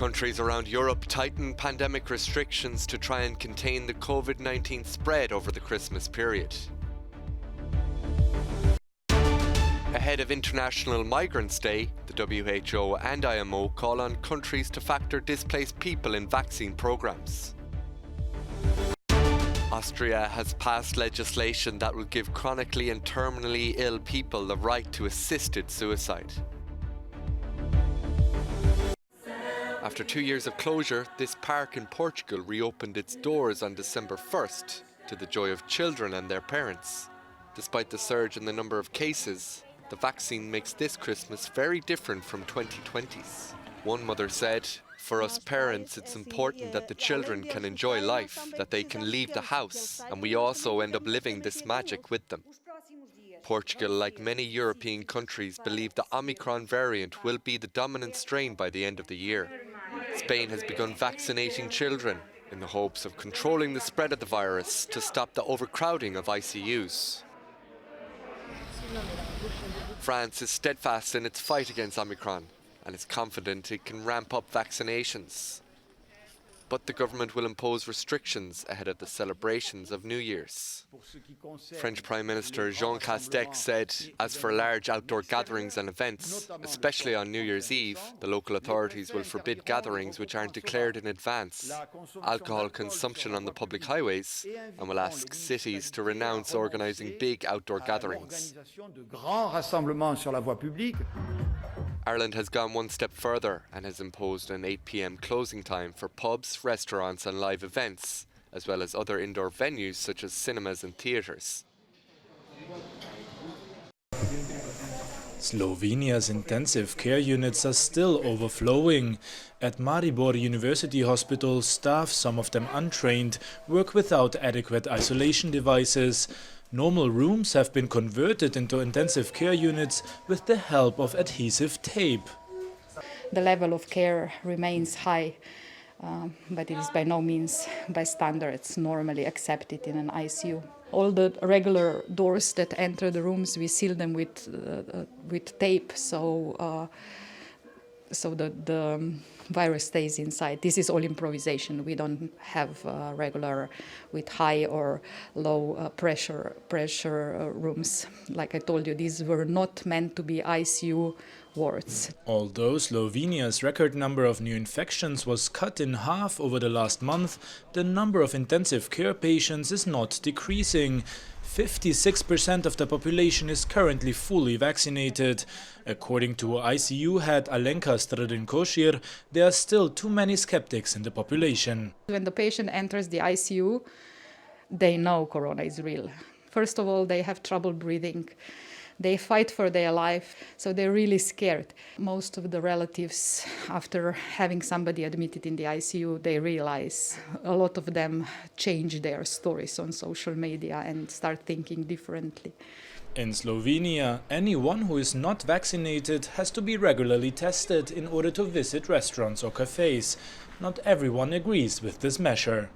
Countries around Europe tighten pandemic restrictions to try and contain the COVID-19 spread over the Christmas period. Ahead of International Migrants' Day, the WHO and IMO call on countries to factor displaced people in vaccine programs. Austria has passed legislation that will give chronically and terminally ill people the right to assisted suicide. After 2 years of closure, this park in Portugal reopened its doors on December 1st, to the joy of children and their parents. Despite the surge in the number of cases, the vaccine makes this Christmas very different from 2020's. One mother said, "For us parents, it's important that the children can enjoy life, that they can leave the house, and we also end up living this magic with them." Portugal, like many European countries, believe the Omicron variant will be the dominant strain by the end of the year. Spain has begun vaccinating children in the hopes of controlling the spread of the virus to stop the overcrowding of ICUs. France is steadfast in its fight against Omicron and is confident it can ramp up vaccinations. But the government will impose restrictions ahead of the celebrations of New Year's. French Prime Minister Jean Castex said, as for large outdoor gatherings and events, especially on New Year's Eve, the local authorities will forbid gatherings which aren't declared in advance, alcohol consumption on the public highways, and will ask cities to renounce organising big outdoor gatherings. Ireland has gone one step further and has imposed an 8 p.m. closing time for pubs, restaurants and live events, as well as other indoor venues such as cinemas and theatres. Slovenia's intensive care units are still overflowing. At Maribor University Hospital, staff, some of them untrained, work without adequate isolation devices. Normal rooms have been converted into intensive care units with the help of adhesive tape. The level of care remains high, but it is by no means by standards normally accepted in an ICU. All the regular doors that enter the rooms, we seal them with tape, so the virus stays inside. This is all improvisation. We don't have regular with high or low pressure rooms. Like I told you, these were not meant to be ICU wards. Although Slovenia's record number of new infections was cut in half over the last month, the number of intensive care patients is not decreasing. 56% of the population is currently fully vaccinated. According to ICU head Alenka Stradin-Košir, there are still too many skeptics in the population. When the patient enters the ICU, they know corona is real. First of all, they have trouble breathing. They fight for their life, so they're really scared. Most of the relatives, after having somebody admitted in the ICU, they realize a lot of them change their stories on social media and start thinking differently. In Slovenia, anyone who is not vaccinated has to be regularly tested in order to visit restaurants or cafes. Not everyone agrees with this measure.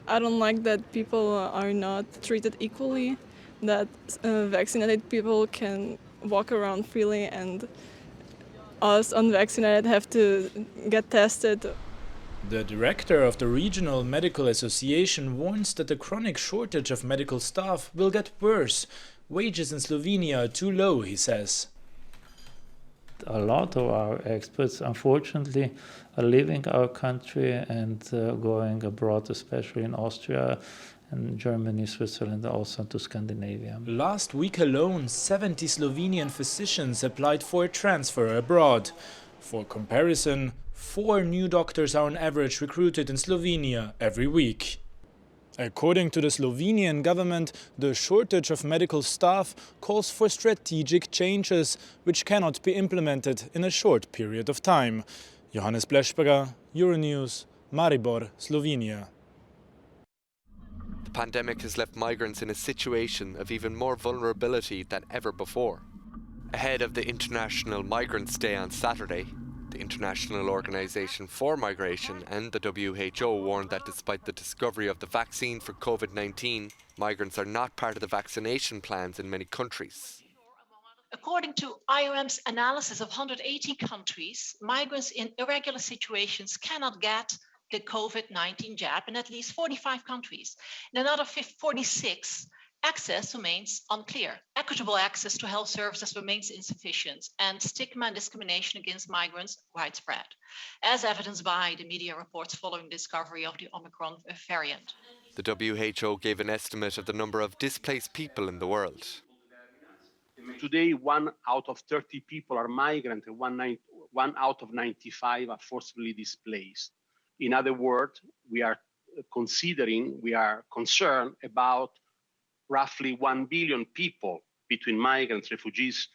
I don't like that people are not treated equally, that vaccinated people can walk around freely and us unvaccinated have to get tested. The director of the Regional Medical Association warns that the chronic shortage of medical staff will get worse. Wages in Slovenia are too low, he says. A lot of our experts, unfortunately, are leaving our country and going abroad, especially in Austria and Germany, Switzerland, also to Scandinavia. Last week alone, 70 Slovenian physicians applied for a transfer abroad. For comparison, 4 new doctors are on average recruited in Slovenia every week. According to the Slovenian government, the shortage of medical staff calls for strategic changes, which cannot be implemented in a short period of time. Johannes Blešberger, Euronews, Maribor, Slovenia. The pandemic has left migrants in a situation of even more vulnerability than ever before. Ahead of the International Migrants' Day on Saturday, the International Organization for Migration and the WHO warned that despite the discovery of the vaccine for COVID-19, migrants are not part of the vaccination plans in many countries. According to IOM's analysis of 180 countries, migrants in irregular situations cannot get the COVID-19 jab in at least 45 countries. In another 46, access remains unclear. Equitable access to health services remains insufficient, and stigma and discrimination against migrants widespread, as evidenced by the media reports following the discovery of the Omicron variant. The WHO gave an estimate of the number of displaced people in the world. Today, 1 out of 30 people are migrant and 1 out of 95 are forcibly displaced. In other words, we are concerned about roughly 1 billion people between migrants, refugees,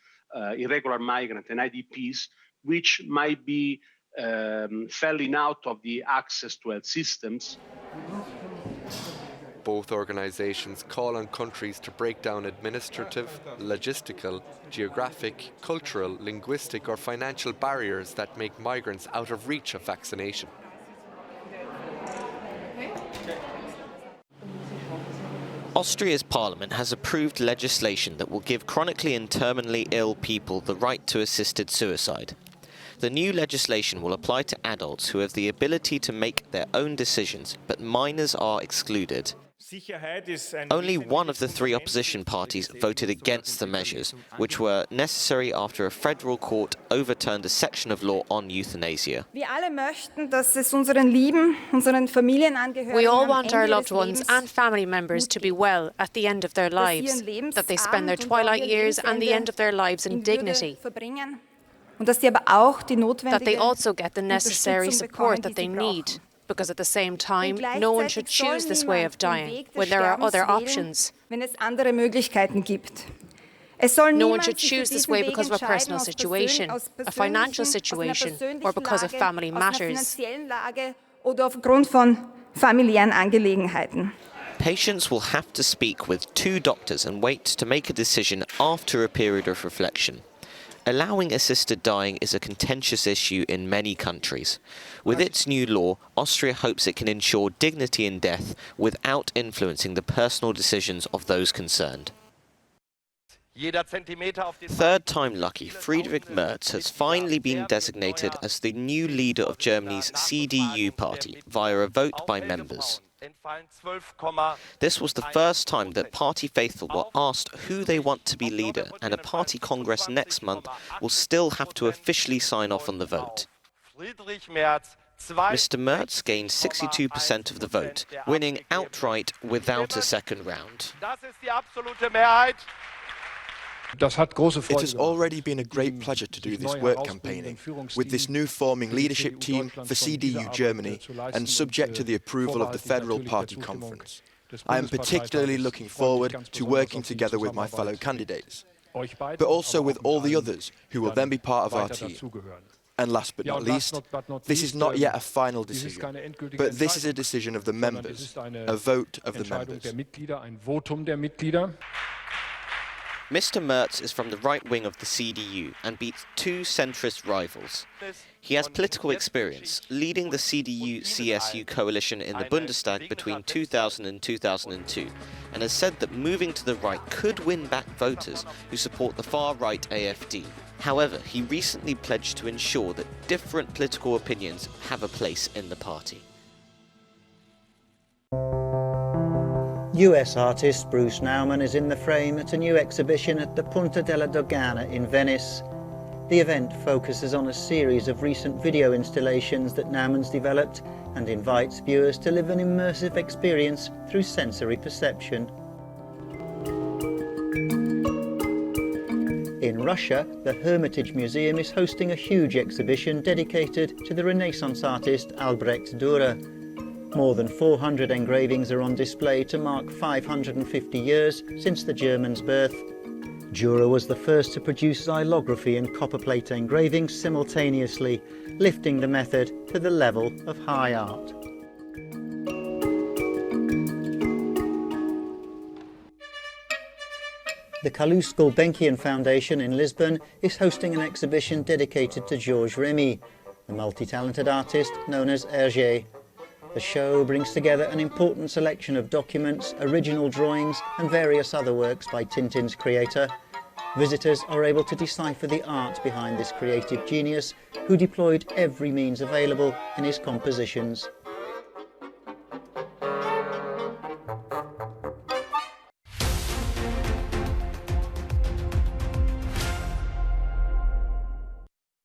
irregular migrants and IDPs, which might be falling out of the access to health systems. Both organisations call on countries to break down administrative, logistical, geographic, cultural, linguistic or financial barriers that make migrants out of reach of vaccination. Austria's parliament has approved legislation that will give chronically and terminally ill people the right to assisted suicide. The new legislation will apply to adults who have the ability to make their own decisions, but minors are excluded. Only one of the 3 opposition parties voted against the measures, which were necessary after a federal court overturned a section of law on euthanasia. We all want our loved ones and family members to be well at the end of their lives, that they spend their twilight years and the end of their lives in dignity, that they also get the necessary support that they need. Because at the same time, no one should choose this way of dying when there are other options. No one should choose this way because of a personal situation, a financial situation, or because of family matters. Patients will have to speak with 2 doctors and wait to make a decision after a period of reflection. Allowing assisted dying is a contentious issue in many countries. With its new law, Austria hopes it can ensure dignity in death without influencing the personal decisions of those concerned. Third-time lucky Friedrich Merz has finally been designated as the new leader of Germany's CDU party via a vote by members. This was the first time that party faithful were asked who they want to be leader, and a party congress next month will still have to officially sign off on the vote. Mr. Merz gained 62% of the vote, winning outright without a second round. It has already been a great pleasure to do this work campaigning with this new forming leadership team for CDU Germany and subject to the approval of the Federal Party Conference. I am particularly looking forward to working together with my fellow candidates, but also with all the others who will then be part of our team. And last but not least, this is not yet a final decision, but this is a decision of the members, a vote of the members. Mr. Merz is from the right wing of the CDU and beats 2 centrist rivals. He has political experience, leading the CDU-CSU coalition in the Bundestag between 2000 and 2002, and has said that moving to the right could win back voters who support the far-right AfD. However, he recently pledged to ensure that different political opinions have a place in the party. US artist Bruce Naumann is in the frame at a new exhibition at the Punta della Dogana in Venice. The event focuses on a series of recent video installations that Naumann's developed and invites viewers to live an immersive experience through sensory perception. In Russia, the Hermitage Museum is hosting a huge exhibition dedicated to the Renaissance artist Albrecht Dürer. More than 400 engravings are on display to mark 550 years since the German's birth. Dürer was the first to produce xylography and copperplate engravings simultaneously, lifting the method to the level of high art. The Calouste Gulbenkian Foundation in Lisbon is hosting an exhibition dedicated to Georges Remy, the multi-talented artist known as Hergé. The show brings together an important selection of documents, original drawings and various other works by Tintin's creator. Visitors are able to decipher the art behind this creative genius, who deployed every means available in his compositions.